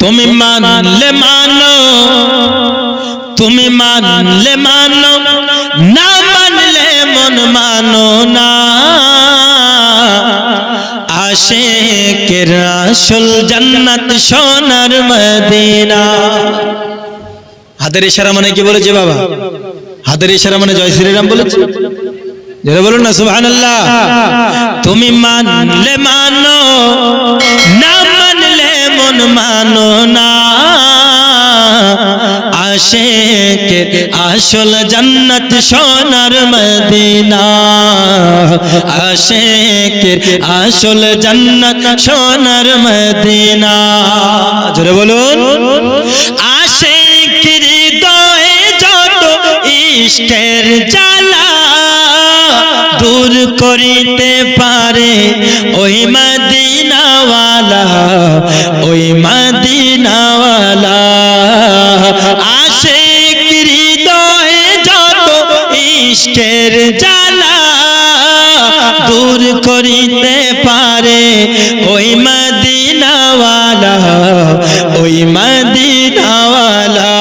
তুমি মানলে মানো, তুমি মানলে মানো, না মানলে মন মানো না। আশিকের আসল জান্নাত সোনার মদিনা। হাতের ইশারা মানে কি বলেছে বাবা? হাতের ইশারা মানে জয় শ্রীরাম বলেছে। যারা বলুন না সুবহানাল্লাহ। তুমি মানলে মানো, না মানলে মন মানো না। আশিকের আসল জান্নাত সোনার মদিনা। আশিকের আসল জান্নাত সোনার মদিনা। জোরে বলুন। আশিকের হৃদয়ে যত ইশকের জ্বালা দূর করিতে পারে ওই মদিনাওয়ালা, ওই মদিনাওয়ালা। আশিক হৃদয়ে যত ইশকের জ্বালা দূর করিতে পারে ওই মদিনাওয়ালা, ওই মদিনাওয়ালা।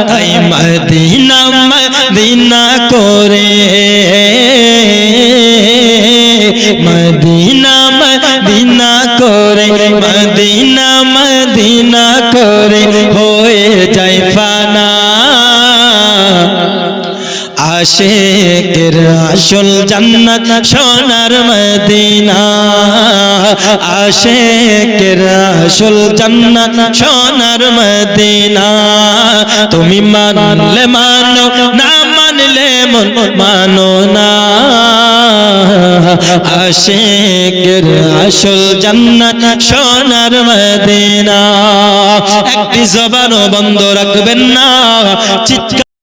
তাই মদিনা মদিনা করে, মদিনা মদিনা করে, মদিনা মদিনা করে হয়ে যায় ফানা। আশিকের আসল জান্নাত সোনার মদিনা। আশিকের আসল জান্নাত সোনার মদিনা। তুমি মানলে মানো, না মানলে মন মানো না। আশিকের আসল জান্নাত সোনার মদিনা। একটি জবানও বন্ধ রাখবেন না। চিৎকার